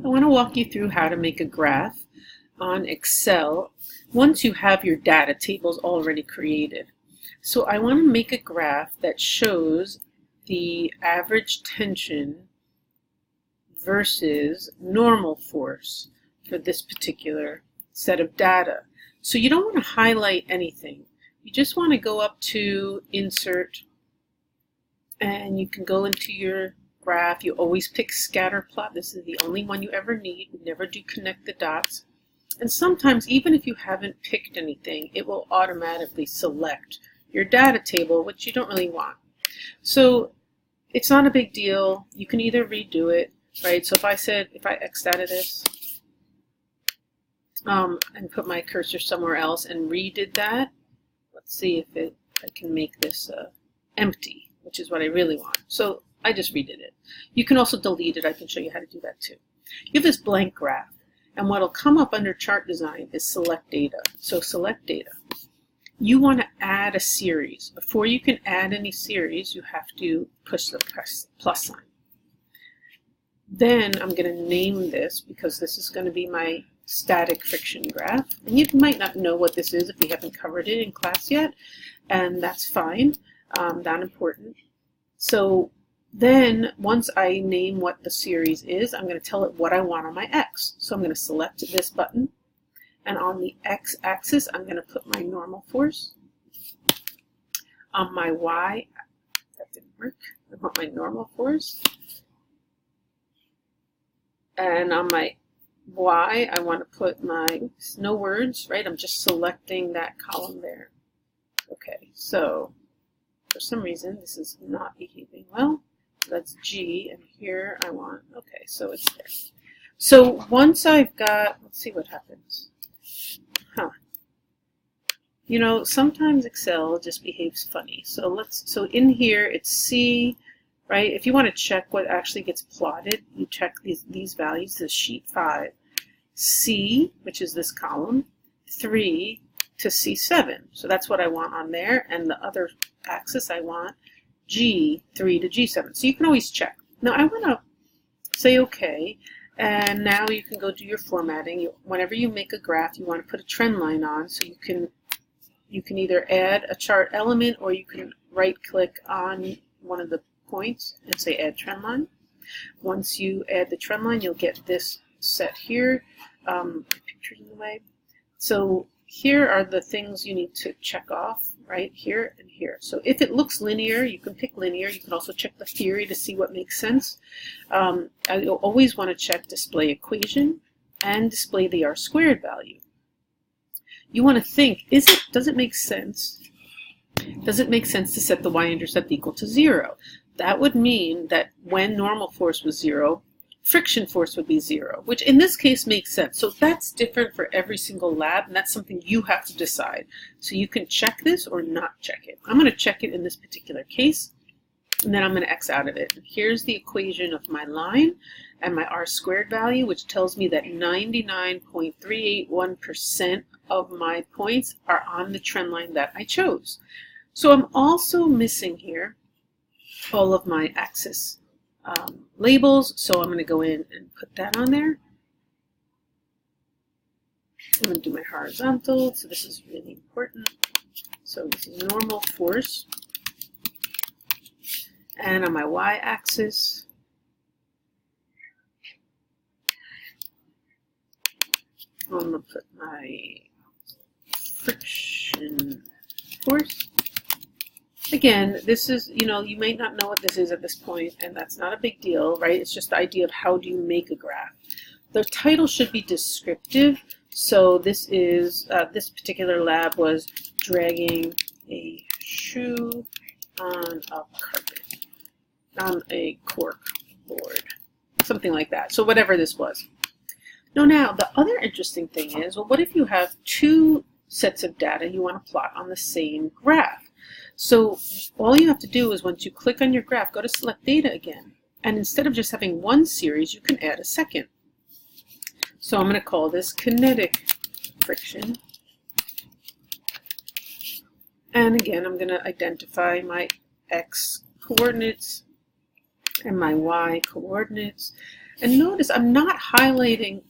I want to walk you through how to make a graph on Excel once you have your data tables already created. So I want to make a graph that shows the average tension versus normal force for this particular set of data. So you don't want to highlight anything. You just want to go up to Insert, and you can go into your graph. You always pick scatter plot. This is the only one you ever need. We never do connect the dots. And sometimes, even if you haven't picked anything, it will automatically select your data table, which you don't really want. So it's not a big deal. You can either redo it, right? So if I X'd out of this and put my cursor somewhere else and redid that, let's see if I can make this empty, which is what I really want. So I just redid it. You can also delete it. I can show you how to do that too. You have this blank graph, and what'll come up under chart design is select data. So select data. You want to add a series. Before you can add any series, you have to push the plus sign. Then I'm going to name this, because this is going to be my static friction graph. And you might not know what this is if we haven't covered it in class yet, and that's fine, not important. So then once I name what the series is, I'm going to tell it what I want on my X. So I'm going to select this button, and on the X axis I'm going to put my normal force. On my Y, that didn't work, I want my normal force. And on my Y, I want to put my, no words, right? I'm just selecting that column there. Okay, so for some reason this is not behaving well. That's G, and here I want, okay, so it's there. So once I've got, let's see what happens. You know, sometimes Excel just behaves funny. So so in here it's C, right? If you want to check what actually gets plotted, you check these values, this sheet 5. C, which is this column, 3 to C7. So that's what I want on there, and the other axis I want G3 to G7. So you can always check. Now I want to say OK, and now you can go do your formatting. Whenever you make a graph, you want to put a trend line on, so you can either add a chart element, or you can right-click on one of the points and say Add Trend Line. Once you add the trend line, you'll get this set here. Pictures in the way. So here are the things you need to check off, right here and here. So if it looks linear, you can pick linear. You can also check the theory to see what makes sense. You'll always want to check display equation and display the R² value. You want to think, does it make sense? Does it make sense to set the y-intercept equal to 0? That would mean that when normal force was 0, friction force would be 0, which in this case makes sense. So that's different for every single lab, and that's something you have to decide. So you can check this or not check it. I'm going to check it in this particular case, and then I'm going to X out of it. And here's the equation of my line and my R² value, which tells me that 99.381% of my points are on the trend line that I chose. So I'm also missing here all of my axis labels, so I'm going to go in and put that on there. I'm going to do my horizontal, so this is really important. So this is normal force. And on my y-axis, I'm going to put my friction force. Again, this is, you may not know what this is at this point, and that's not a big deal, right? It's just the idea of how do you make a graph. The title should be descriptive. So this is, this particular lab was dragging a shoe on a carpet, on a cork board, something like that. So whatever this was. Now, the other interesting thing is, well, what if you have two sets of data you want to plot on the same graph? So all you have to do is, once you click on your graph, go to Select Data again. And instead of just having one series, you can add a second. So I'm going to call this kinetic friction. And again, I'm going to identify my X coordinates and my Y coordinates. And notice I'm not highlighting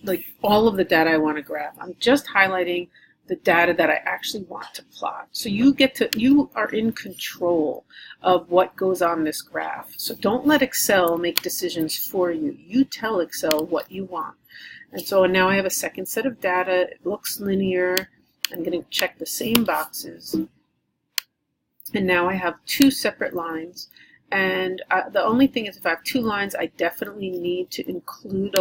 like all of the data I want to graph. I'm just highlighting the data that I actually want to plot. So you are in control of what goes on this graph. So don't let Excel make decisions for you. You tell Excel what you want. And so now I have a second set of data. It looks linear. I'm going to check the same boxes. And now I have two separate lines. And the only thing is, if I have two lines, I definitely need to include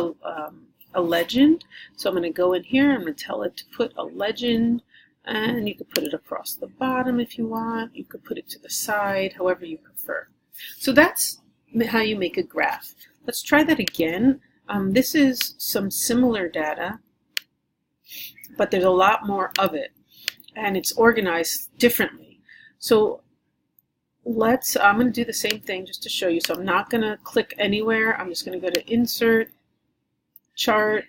a legend. So I'm going to go in here, I'm going to tell it to put a legend, and you could put it across the bottom if you want. You could put it to the side, however you prefer. So that's how you make a graph. Let's try that again. This is some similar data, but there's a lot more of it, and it's organized differently. So I'm going to do the same thing just to show you. So I'm not going to click anywhere. I'm just going to go to Insert, Chart,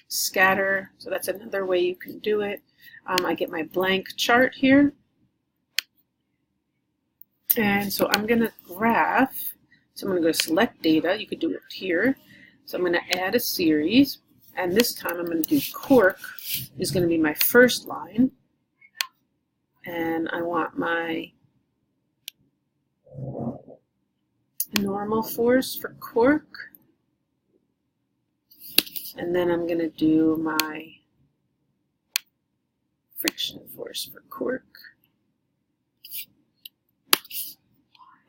Scatter. So that's another way you can do it. I get my blank chart here. And so I'm going to graph. So I'm going to go to Select Data. You could do it here. So I'm going to add a series. And this time I'm going to do Cork is going to be my first line. And I want my normal force for Cork. And then I'm going to do my friction force for Cork.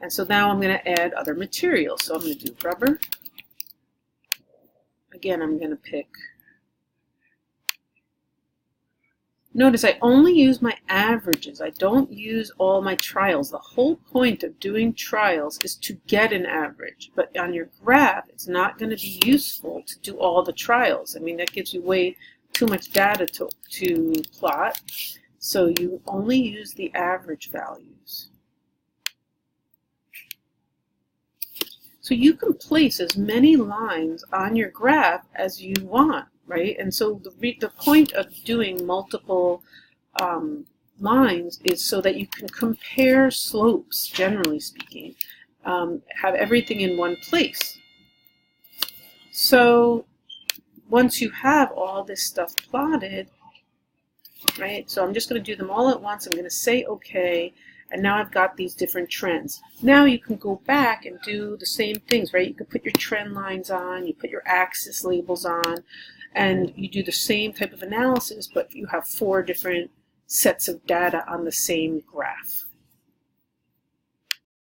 And so now I'm going to add other materials. So I'm going to do rubber. Again, I'm going to pick. Notice I only use my averages. I don't use all my trials. The whole point of doing trials is to get an average. But on your graph, it's not going to be useful to do all the trials. I mean, that gives you way too much data to plot. So you only use the average values. So you can place as many lines on your graph as you want, right? And so the point of doing multiple lines is so that you can compare slopes, generally speaking, have everything in one place. So once you have all this stuff plotted, right? So I'm just going to do them all at once. I'm going to say OK. And now I've got these different trends. Now you can go back and do the same things, right? You can put your trend lines on, you put your axis labels on, and you do the same type of analysis, but you have 4 different sets of data on the same graph.